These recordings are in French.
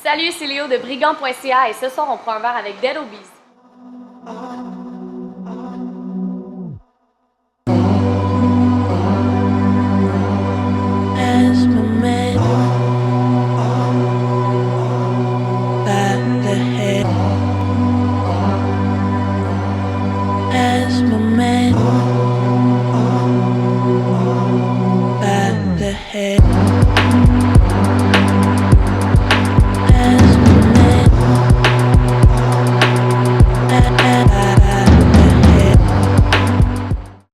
Salut, c'est Léo de Brigand.ca et ce soir on prend un verre avec Dead Obies.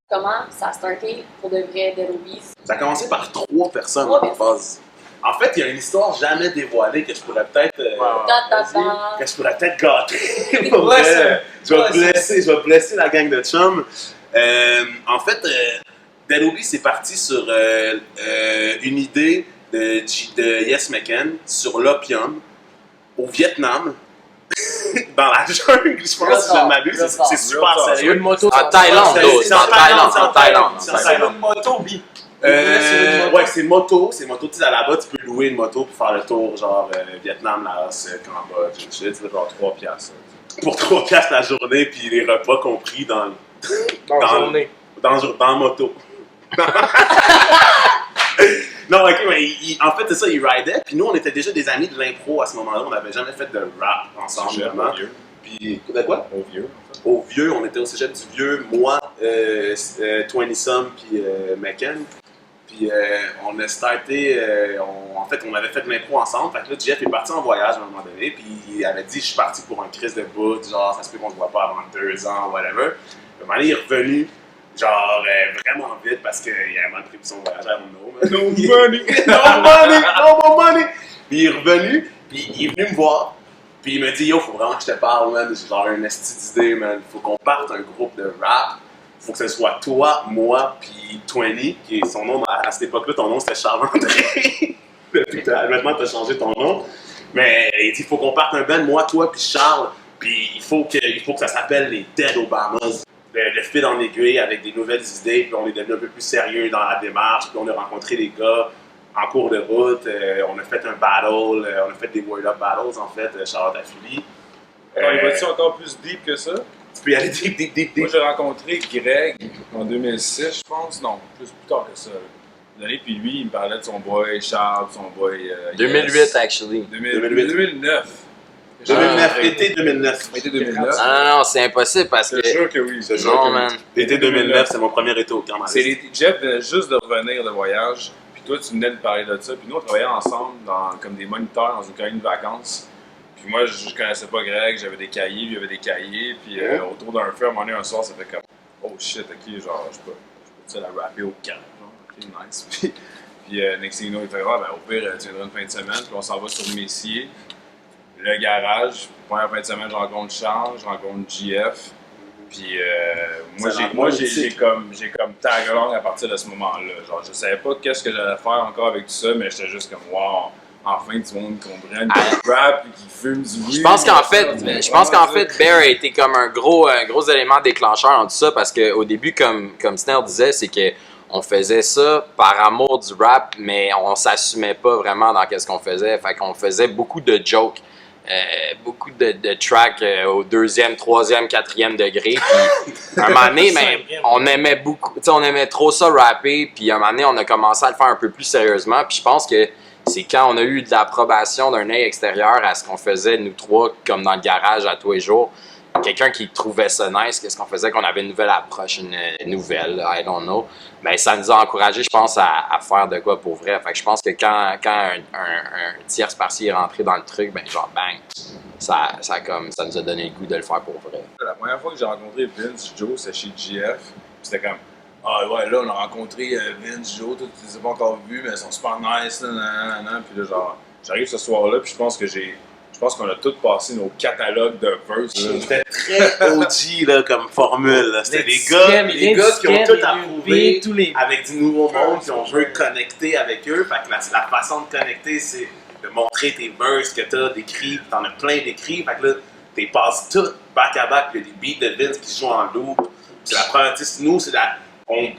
Comment ça a starté pour de vrai Dead Obies? Ça a commencé par 3 personnes à la base. En fait, il y a une histoire jamais dévoilée que je pourrais peut-être gâter. Pour vrai. Je vais blesser la gang de chums. En fait, Dead Obies, c'est parti sur une idée de Yes McCann sur l'opium au Vietnam. Dans la jungle, je pense, si je ne m'abuse, c'est super sérieux. Une moto en Thaïlande, c'est en Thaïlande. C'est une moto, oui. Ouais, c'est moto. Tu sais, là-bas, tu peux louer une moto pour faire le tour, genre Vietnam, Laos, Cambodge, shit. C'est genre 3 piastres. Pour 3 piastres la journée, puis les repas compris dans la journée. Dans la moto. Non, ok, mais en fait, c'est ça, il ridait. Puis nous, on était déjà des amis de l'impro à ce moment-là. On n'avait jamais fait de rap ensemble, vraiment. Puis, de quoi? Au vieux. Au vieux, on était au cégep du vieux, moi, 20-some, puis McCann. Puis on a starté, en fait, on avait fait de l'impro ensemble. Fait que là, Jeff est parti en voyage à un moment donné, puis il avait dit, je suis parti pour un crise de bout, genre, ça se peut qu'on se voit pas avant 2 ans, whatever. Puis à un moment donné, il est revenu, genre, vraiment vite, parce qu'il a mal pris son voyage à mon No money! no money! Puis il est revenu, puis il est venu me voir. Puis il me dit, yo, faut vraiment que je te parle, man. J'ai genre une esti d'idée, man. Faut qu'on parte un groupe de rap. Faut que ce soit toi, moi, puis 20, qui est son nom à cette époque-là. Ton nom c'était Charles-André. Maintenant, t'as changé ton nom. Mais il dit, faut qu'on parte un band, moi, toi, puis Charles. Puis il faut que ça s'appelle les Dead Obamas. Le fil en aiguille avec des nouvelles idées. Puis on est devenu un peu plus sérieux dans la démarche. Puis on a rencontré des gars en cours de route, on a fait un battle, on a fait des Word Up Battles en fait, Charlotte Affili. Il va-tu encore plus deep que ça? Tu peux y aller deep. Moi j'ai rencontré Greg en 2006, je pense, non, plus tard que ça. L'année, puis lui, il me parlait de son boy Charles, son boy... 2008, Yes. actually. 2009. 2009, été 2009. Été 2009. Ah non, c'est impossible parce que... C'est sûr que oui. C'est sûr Non, que oui. man. Été 2009, c'est mon premier été au camp. Jeff venait juste de revenir de voyage. Toi, tu venais de parler de ça, puis nous, on travaillait ensemble comme des moniteurs dans une colonie de vacances. Puis moi, je connaissais pas Greg, j'avais des cahiers, lui, il avait des cahiers, puis autour d'un feu, à un moment donné, un soir, ça fait comme « Oh shit, ok, genre, je peux la rapper au camp, genre, ok, nice. » Puis next thing you know, il fait « Ah, ben au pire, tu viendras une fin de semaine, puis on s'en va sur le Messier. » Le garage, première fin de semaine, je rencontre Charles, je rencontre JF. Puis moi, j'ai comme tag along à partir de ce moment-là. Genre, je savais pas qu'est-ce que j'allais faire encore avec tout ça, mais j'étais juste comme wow, enfin du monde qui comprenne qui rap et qui fume du weed. Je pense qu'en fait, Bear a été comme un gros élément déclencheur dans tout ça parce qu'au début, comme Snell disait, c'est que on faisait ça par amour du rap, mais on s'assumait pas vraiment dans qu'est-ce qu'on faisait. Fait qu'on faisait beaucoup de jokes. Beaucoup de tracks au 2e, 3e, 4e degré. Puis, un moment donné, on aimait beaucoup, on aimait trop ça rapper. Puis, un moment donné, on a commencé à le faire un peu plus sérieusement. Puis, je pense que c'est quand on a eu de l'approbation d'un œil extérieur à ce qu'on faisait, nous trois, comme dans le garage à tous les jours. Quelqu'un qui trouvait ça nice, qu'est-ce qu'on faisait, qu'on avait une nouvelle approche, une nouvelle, I don't know. Ben, ça nous a encouragé, je pense, à faire de quoi pour vrai. Fait que je pense que quand un tierce parti est rentré dans le truc, ben genre bang, ça nous a donné le goût de le faire pour vrai. La première fois que j'ai rencontré Vince Joe, c'était chez GF. C'était comme ah ouais, là on a rencontré Vince Joe, toi tu les as pas encore vus, mais ils sont super nice, nanana. Puis là genre, j'arrive ce soir-là, puis je pense qu'on a tous passé nos catalogues de verse. C'était très OG là, comme formule. Là. C'était les gars qui ont tout approuvé avec du nouveau monde, qui ont veut connecter avec eux. Fait que la façon de connecter, c'est de montrer tes verses que t'as d'écrits. T'en as plein d'écrits. Fait que là, t'es passes tout back à back. Il y a des beats de Vince qui jouent en loop. C'est la première. Nous, c'est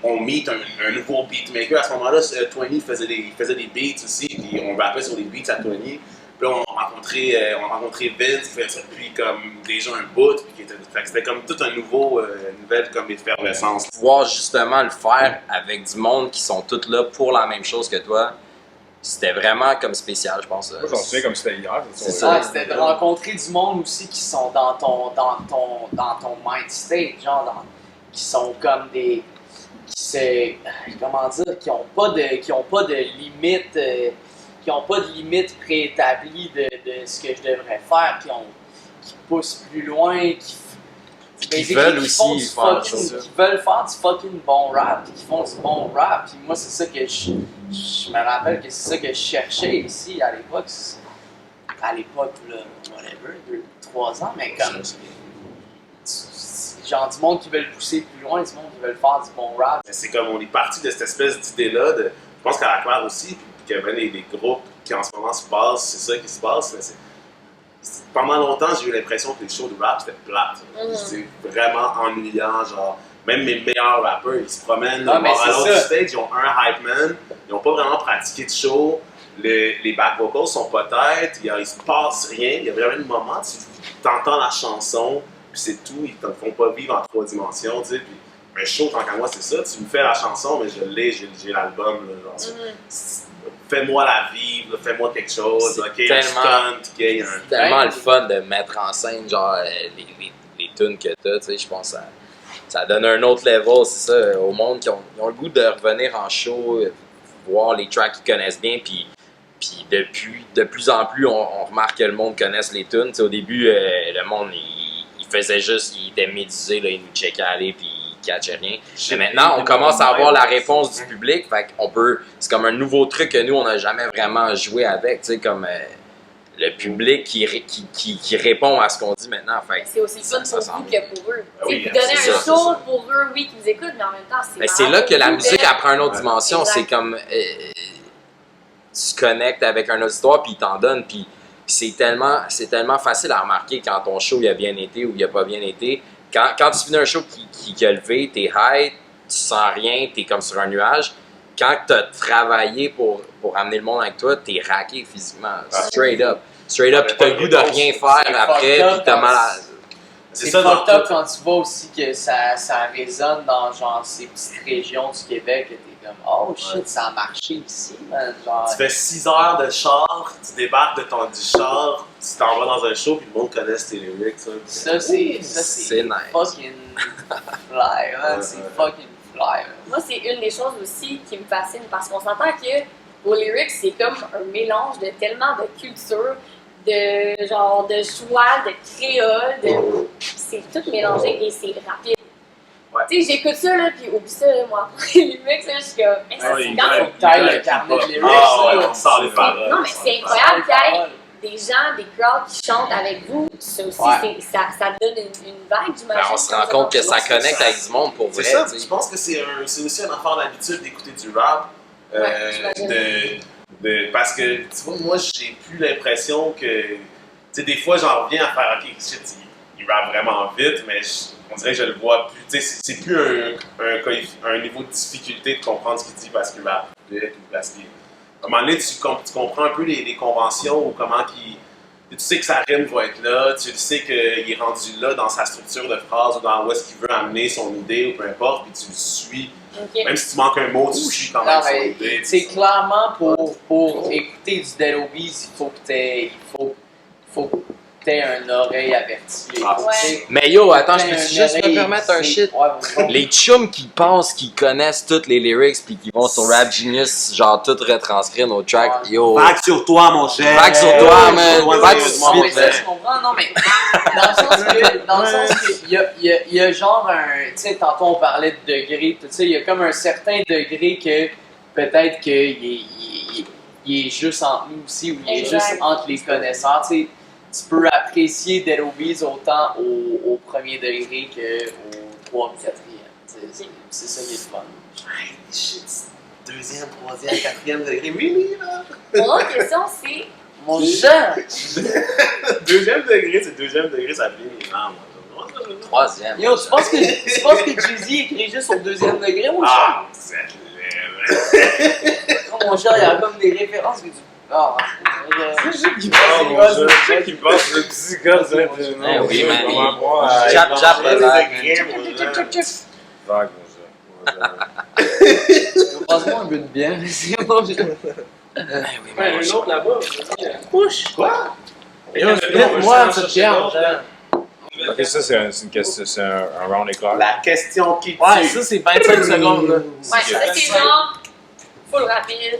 on meet un nouveau beatmaker. À ce moment-là, Tony faisait des beats aussi. Puis on rappait sur des beats à Tony. Puis là, en on a rencontré Vince qui faisait ça depuis comme déjà un bout, puis fait que c'était comme tout un nouvelle comme effervescence. Pouvoir justement le faire avec du monde qui sont tous là pour la même chose que toi, c'était vraiment comme spécial, je pense. Moi, j'en souviens comme c'était hier. C'est ça. C'était de rencontrer du monde aussi qui sont dans ton mind state, genre qui sont comme des comment dire, qui ont pas de limite préétablie de ce que je devrais faire, qui poussent plus loin, Qui veulent aussi faire ça. qui veulent faire du fucking bon rap, qui font du bon rap. Puis moi, c'est ça que je me rappelle que c'est ça que je cherchais ici à l'époque. À l'époque, là, whatever, 2-3 ans, mais comme. Genre du monde qui veulent pousser plus loin, du monde qui veulent faire du bon rap. C'est comme on est parti de cette espèce d'idée-là, je pense qu'à la Claire aussi, puis qu'il y avait des groupes qui en ce moment se passent, c'est ça qui se passe. Mais pendant longtemps, j'ai eu l'impression que les shows de rap c'était plate. C'est vraiment ennuyant, genre. Même mes meilleurs rappeurs, ils se promènent à l'autre du stage, ils ont un hype man, ils n'ont pas vraiment pratiqué de show, les back vocals sont pas têtes, il se passe rien, il y a vraiment un moment, tu entends la chanson, puis c'est tout, ils te font pas vivre en 3 dimensions, tu sais, puis un show, tant qu'à moi, c'est ça, tu me fais la chanson, mais j'ai l'album, là, genre, fais-moi la vivre, là, fais-moi quelque chose, ok, c'est tellement le fun de mettre en scène, genre, les tunes que t'as, tu sais, je pense que ça donne un autre level, c'est ça, au monde qui ont le goût de revenir en show, voir les tracks qu'ils connaissent bien, puis de plus en plus, on remarque que le monde connaisse les tunes. Au début, le monde, il faisait juste, il était médusé, là, il nous checkait aller, puis il catchait rien. Mais maintenant, on commence à avoir la réponse du public, fait qu'on peut, c'est comme un nouveau truc que nous, on n'a jamais vraiment joué avec, tu sais, comme le public qui répond à ce qu'on dit maintenant. C'est aussi fun pour vous que pour eux. Oui, vous donnez un ça, show pour eux, oui, qui vous écoutent, mais en même temps, c'est. Mais c'est là que la musique elle prend une autre dimension. C'est comme tu connectes avec un auditoire puis il t'en donne. Puis c'est tellement facile à remarquer quand ton show il a bien été ou il a pas bien été. Quand tu finis un show qui a levé, t'es high, tu sens rien, t'es comme sur un nuage. Quand t'as travaillé pour amener le monde avec toi, t'es raqué physiquement. Straight up. Puis t'as le goût de rien faire après, puis t'as mal à... C'est fucked up quand tu vois aussi que ça résonne dans genre ces petites régions du Québec, que t'es comme oh shit, ça a marché ici, man. Genre... Tu fais 6 heures de char, tu débarques du char, tu t'en vas dans un show, puis le monde connaît tes lyrics. Ça c'est nice. Fucking fly, man. C'est fucking fly. Moi, c'est une des choses aussi qui me fascine parce qu'on s'entend que vos lyrics, c'est comme un mélange de tellement de culture, de genre de joie, de créole, c'est tout mélangé et c'est rapide. Ouais. Tu sais, j'écoute ça là, puis oublie ça, là, moi. Les lyrics, là, je suis comme, mais ça, c'est quand même. Taille le carnet de lyrics. On sort les paroles. Non, mais c'est incroyable qu'il y ait des gens, des crowds qui chantent avec vous. Ça aussi, ça donne une vague, j'imagine. Ben, on se rend compte que ça connecte avec du monde pour vrai. C'est ça, t'sais. je pense que c'est aussi un affaire d'habitude d'écouter du rap. Parce que, tu vois, moi, j'ai plus l'impression que. Tu sais, des fois, j'en reviens à faire, ok, shit, il rappe vraiment vite, mais on dirait que je le vois plus. Tu sais, c'est plus un niveau de difficulté de comprendre ce qu'il dit parce qu'il rappe vite ou parce qu'il. À un moment donné, tu comprends un peu les conventions ou comment qu'il. Tu sais que sa rime va être là, tu sais qu'il est rendu là dans sa structure de phrase ou dans où est-ce qu'il veut amener son idée ou peu importe, puis tu le suis. Okay. Même si tu manques un mot, tu suis quand même son idée. C'est clairement pour écouter du Dead Obies, il faut que t'aies une oreille avertie. Ouais. Mais yo, attends, je peux juste me permettre un shit? Les chums qui pensent qu'ils connaissent toutes les lyrics puis qui vont sur Rap Genius, genre tout retranscrire nos tracks, yo. Vague sur toi, mon cher. Vague sur toi, man. Pas tout de Non, mais suite, ça, je comprends, non, mais dans le sens que il y a genre un, tu sais, tantôt on parlait de degré, tout ça, il y a comme un certain degré que peut-être qu'il est juste entre nous aussi, ou il est juste entre les connaisseurs, tu sais. Tu peux apprécier Dead Obies autant au premier degré qu'au 3e, 4e. C'est ça qui est le fun. Hey, shit, 2e, 3e, 4e degré, really, là? Mon autre question, c'est. Mon Jean! 2e degré, c'est 2e degré, ça finit mes larmes. Troisième. Yo, tu penses que Jay-Z écrit juste au 2e degré, mon Jean? Ah, c'est laid. Oh, mon Jean, il y a comme des références que tu Ah, Je sais qu'il passe le petit gars de Eh oui, man. Jap, Jap, Vague, passe-moi un peu de bière. C'est bon, Eh oui, man. Un autre là-bas. Quoi? Moi, cette bière. Ok, ça c'est une question, c'est un round éclair. La question qui tue. Ouais, ça c'est 25 secondes là. Ouais, ça c'est genre full rapide.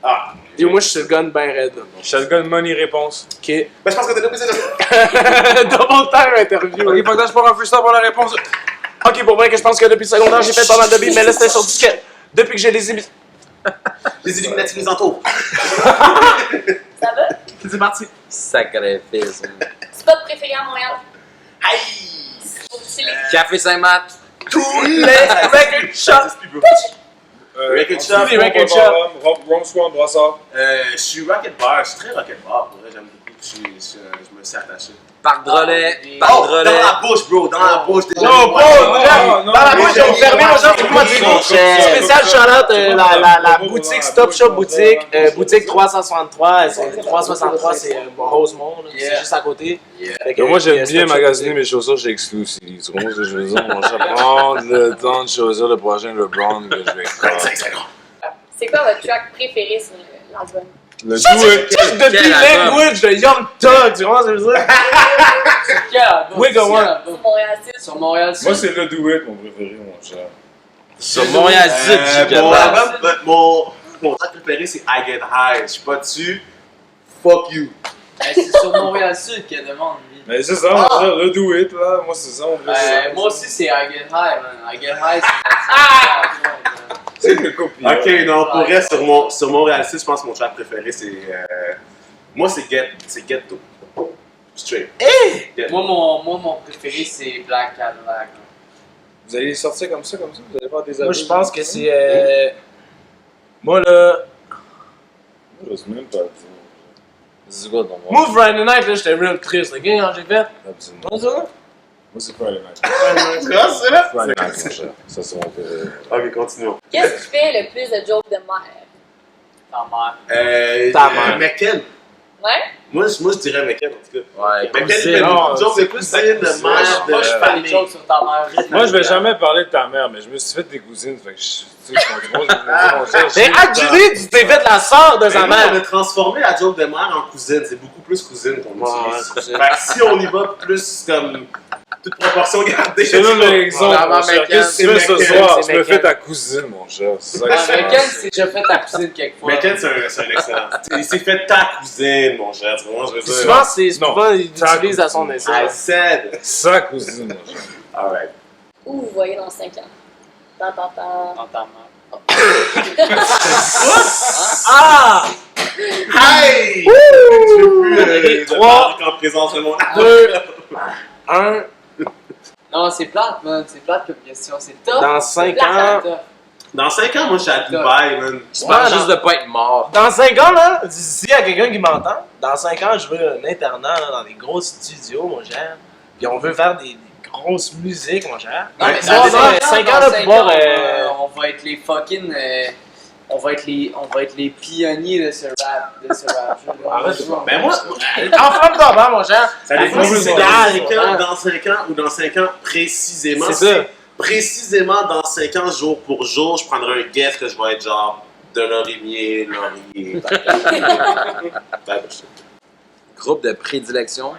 Ah. Yo, moi je suis le gun ben raide. Shotgun money réponse. Ok. Ben, je pense que t'es obligé de. Double time interview. Ok, faut que je prends un freestyle pour la réponse. Ok, pour vrai que je pense que depuis le secondaire j'ai fait pas mal de beats, mais là c'était sur disquette. Depuis que j'ai les émissions. Les Illuminati nous entourent. Ça va? C'est parti. Sacrifice. Spot préféré à Montréal? Aïe! C'est les Café Saint-Mat. Tous les record shop. Record Shop, Shop. les record shop. Rome Squad, Brassard. Je suis Rocket Bar, je suis très Rocket Bar. Pour vrai, j'aime beaucoup. Je me suis attaché. Parc Drolet. Oh, Parc dans Drolet. la bouche, bro, dans la bouche. Déjà. Yo, bro, dans la bouche, j'ai fermé mon genre, c'est moi Mon cher. spécial shout-out, la boutique Stop Shop Boutique, boutique 363, 363 c'est Rosemont, là, c'est juste à côté. Fait que, Moi j'aime bien Stop Shop magasiner Boutique. mes chaussures chez Exclusive. Tu comprends ce que je veux dire? Mon cher, prendre le temps de choisir le prochain LeBron que je vais 25 secondes. C'est quoi votre track préféré sur l'album? Le do it. Depuis Quel album? Language de Young Thug, tu vois ce que je veux dire? Quel album? Wiggle Quel One. album? Sur Montréal 6? Sur Montréal Moi 6. c'est le do it mon préféré mon cher. Sur Montréal Sud, j'ai Mon capable. album, mon track préféré, c'est I Get High. Je suis pas dessus. Fuck you. C'est sur Montréal Sud qu'il demande, lui. Mais c'est ça mon cher, le do it là. Moi c'est ça mon préféré. Moi aussi, c'est I Get High, man. I Get High, C'est le copie. Ok, non, pour vrai, sur Montréal 6, je pense que mon track préféré, c'est. Moi, c'est Ghetto. Straight. c'est. Mon préféré, c'est Black Cadillac. Vous allez sortir comme ça? Vous allez faire des Moi albums? je pense que c'est. Moi là. Je sais même pas dire. C'est quoi ton mot? Move Friday Night, là j'étais real triste, ok, quand j'ai fait. Absolument. Comment ça? Moi c'est Friday Night. C'est quoi, c'est là? Friday Night mon cher. Ça c'est mon préféré. Ok, continuons. Qu'est-ce qui fait le plus de jokes de mère? Ta mère. Ta mère. McKen. Ouais? Moi, je dirais McKen, en tout cas. Ouais, McKen, il cousine. fait non, beaucoup de jokes de cousine, de mère, Moi, je fais des famille. jokes sur ta mère. Moi je vais jamais parler de ta mère, mais je me suis fait des cousines, fait que je. Tu sais, je comprends ce que je veux dire, mon cher. Mais Adjuri, tu t'es fait la sœur de Mais sa nous, on mère. a transformé la joke de mère en cousine. C'est beaucoup plus cousine qu'on Ouais, utilise. cousine. Fait que si on y va plus comme toute proportion gardée. Je te donne un exemple, Maman mon cher. McCann, Qu'est-ce que tu fais ce c'est soir? McCann, Tu me c'est fais ta cousine, mon cher. C'est ça que c'est. Ken s'est déjà fait ta cousine quelquefois. McKen, c'est un excellent. Il s'est fait ta cousine, mon cher. Tu vois, je veux Puis dire. souvent, souvent il Ta l'utilise à son I essai. said. Sa cousine, mon cher. Alright. Où vous voyez dans 5 ans? Dans ta Dans ta mère. Ah! Hey! Je veux plus de 3, parler en présence de mon 2, 1. Non, c'est plate, man. C'est plate comme question. C'est top. Dans 5 Plate, ans. Top. Dans 5 ans, moi, je suis à Dubaï, man. Je parle Ouais, juste de pas être mort. Dans 5 ans, là, s'il y a quelqu'un qui m'entend, dans 5 ans, je veux un internat là, dans des gros studios, mon cher. Puis on veut faire des grosses musiques, mon cher. Non, mais Ouais, dans dans 5 ans, là, pouvoir. on va être les fucking. On va être les pionniers de ce rap. Arrête de voir. Ben moi, Enfant de baba, mon cher. ça dépend si c'est dans 5 ans ou dans 5 ans précisément. C'est ça. Précisément dans 5 ans, jour pour jour, je prendrai un guess que je vais être genre de Lorimier, Laurier. Groupe de prédilection.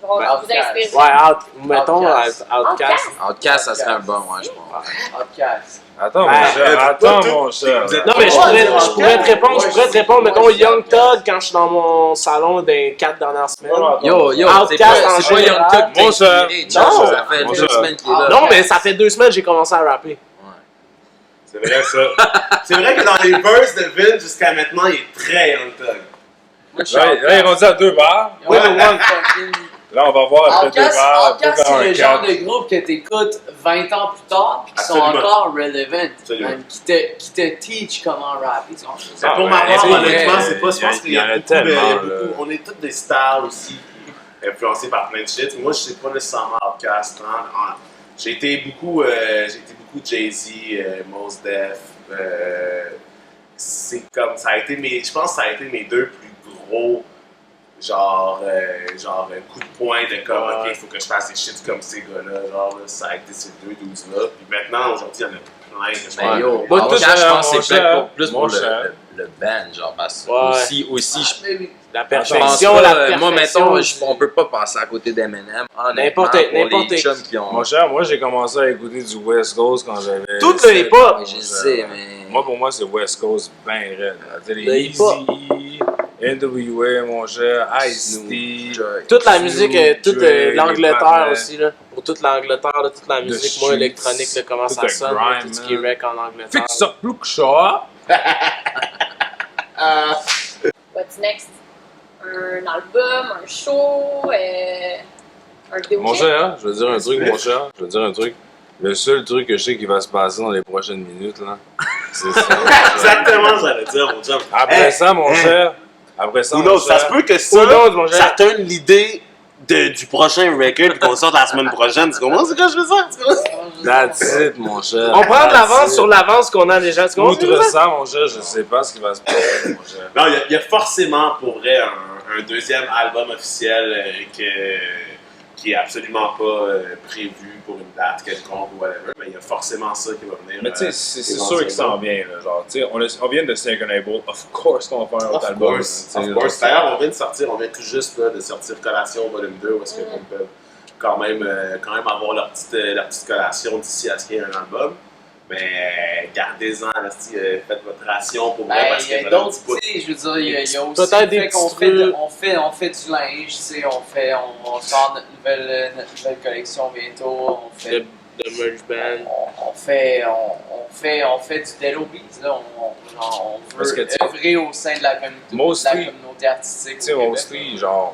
Genre, Ouais, vous inspirez. Ouais, mettons Outcast. Outcast. Outcast, ça serait un bon, ouais, je pense. Podcast. Attends, Ouais. mon cher. Attends, mon cher. Vous êtes- Non, mais je pourrais te répondre, Ouais, mettons, Young Thug quand je suis dans mon salon des 4 dernières semaines. Yo, c'est Outcast pas, en c'est pas général. Young Thug qui Mon t'a cher. inspiré, Non. Josh, ça fait Mon 2 cher. semaines qu'il est là. Non, mais ça fait 2 semaines que j'ai commencé à rapper. C'est vrai ça. C'est vrai que dans les verses de Vin, jusqu'à maintenant, il est très Young Thug. Moi, je suis Là, il est rendu à 2 bars. Ouais, le one fucking. Là, on va voir après 2 bars. Outcast, c'est le genre de groupe que t'écoutes 20 ans plus tard pis qui sont Absolument. encore relevant. Absolument. man, qui te teach comment rapper. Mais pour ma part, ouais, honnêtement, ouais, c'est pas. Je il y a- pense qu'il y il y a en a beaucoup de. tellement, beaucoup- là. On est tous des stars aussi, influencés par plein de shit. Moi, je sais pas nécessairement Outkast. Hein. J'ai été beaucoup Jay-Z, Mos Def. C'est comme. Je pense que ça a été mes 2 plus gros coup de poing de comme, ok, il faut que je fasse des shit comme ces gars-là, genre, là, ça a été ces deux dudes-là. Puis maintenant, aujourd'hui, il y en a plein que je Ben yo, Moi, mon tout, cher, je pense mon que c'est cher, plus mon pour cher. le band, genre, parce que Ouais. aussi je La pense perfection, pas, la perfection. moi, mettons, on peut pas passer à côté d'Eminem, honnêtement, N'importe les chums qui ont... Mon cher, moi j'ai commencé à écouter du West Coast quand j'avais. Tout le hip-hop. Je sais, mais... Moi, pour moi, c'est West Coast ben raide. Le Les hip-hop. Eazy-E, NWA, mon cher, Ice-T. Toute la musique, toute Drake, l'Angleterre Batman. aussi, là. Pour toute l'Angleterre, là, toute la musique, moi, Streets, électronique, là, comment tout ça le sonne, grime, tout ce qui est man. rec en Angleterre. Fix up, look shop. What's next? Un album, un show, un vidéo. Mon cher, je veux dire un truc, mon cher. Je veux dire un truc. Le seul truc que je sais qui va se passer dans les prochaines minutes, là, c'est ça. Exactement, j'allais dire, mon chum. Après ça, mon cher. Après ça, Who mon knows, ça se cher. peut que Who knows, mon cher? ça donne l'idée du prochain record qu'on sorte la semaine prochaine. Tu comprends ce que je veux dire? Tu comprends? That's it, mon cher. On prend de l'avance That's it. sur l'avance qu'on a déjà. Tu comprends ce que je veux Outre dire? ça, mon cher, je sais pas ce qui va se passer, mon cher. Non, il y a forcément pour vrai un deuxième album officiel qui est absolument pas prévu pour une date quelconque ou whatever, mais il y a forcément ça qui va venir. Mais tu sais, c'est sûr qu'il s'en vient, là. Genre, tu sais, on vient de Snake and Able. Of course qu'on va faire un autre Of album. course, là, tu sais, of course. genre, D'ailleurs, on vient tout juste là, de sortir Collation Volume 2, où est-ce qu'on peut quand même avoir leur petite collation d'ici à ce qu'il y ait un album. Mais gardez-en, là, faites votre ration pour vrai, Ben, parce il y a que d'autres, tu sais, je veux dire, il y a aussi Peut-être le des fait qu'on petits fait, trucs. on fait du linge, tu sais, on sort notre nouvelle collection bientôt, on fait, De merch band. on fait du Dello Beats, là, on Parce que, veut tu sais, œuvrer au sein de la communauté, mostly, artistique. Tu sais, au Québec. mostly, genre,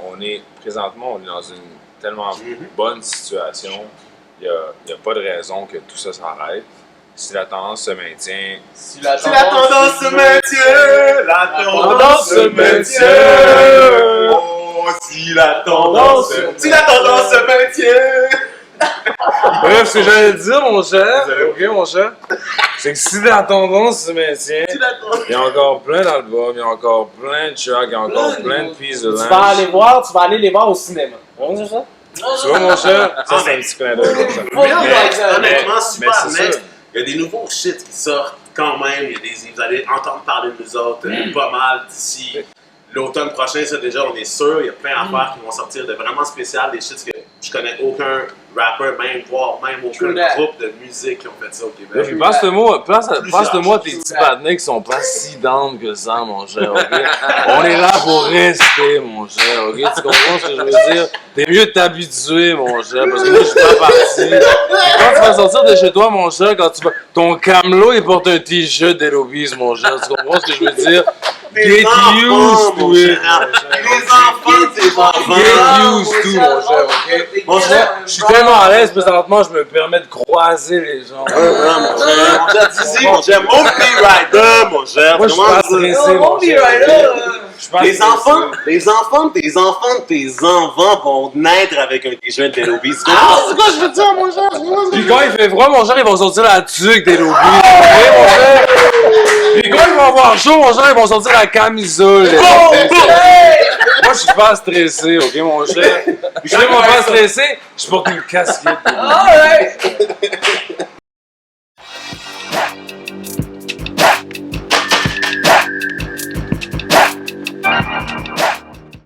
présentement, on est dans une tellement bonne situation. Il n'y a pas de raison que tout ça s'arrête. Si la tendance se maintient, Si la Si la tendance se maintient, la tendance se maintient. Oh, si la tendance se maintient. bref, ce que j'allais dire, mon cher, ok, mon cher, c'est que si la tendance se maintient, il y a encore plein d'albums, il y a encore plein de tracks, il y a encore plein de pieces de Tu vas linge. aller voir au cinéma. C'est ça? Tu vois, mon cher, ça c'est un petit clin d'œil comme ça. Honnêtement, super mais c'est next. ça. Il y a des nouveaux shit qui sortent quand même. Vous allez entendre parler de nous autres pas mal d'ici l'automne prochain. Ça, déjà, on est sûr. Il y a plein d'affaires qui vont sortir de vraiment spéciales. Des shit que je connais aucun rapper, même aucun True that. groupe de musique qui ont fait ça au Puis Québec. passe-le-moi tes petits patinets qui sont pas si down que ça, mon cher, ok? On est là pour rester, mon cher, ok? Tu comprends ce que je veux dire? T'es mieux de t'habituer, mon cher, parce que moi, je suis pas parti. Et quand tu vas sortir de chez toi, mon cher, ton camelot, il porte un t-shirt d'Elobis, mon cher, tu comprends ce que je veux dire? Get used to it, Les enfants, c'est pas Get used to, mon cher, ok? Mon cher, Je suis tellement à l'aise présentement, je me permets de croiser les gens. mon cher, mon petit rider, mon cher. Moi, je suis pas stressé, mon cher. Je suis pas Les stressé. enfants de tes enfants vont naître avec un t-shirt d'Elobis. C'est quoi je veux dire, mon cher? Puis quand il fait froid, mon cher, ils vont sortir la tuque des lobbies. Ok, mon cher? Puis quand ils vont avoir chaud, mon cher, ils vont sortir la camisole. Moi, je suis pas stressé, ok, mon cher? Je suis vraiment pas stressé, je porte une casquette. Alright!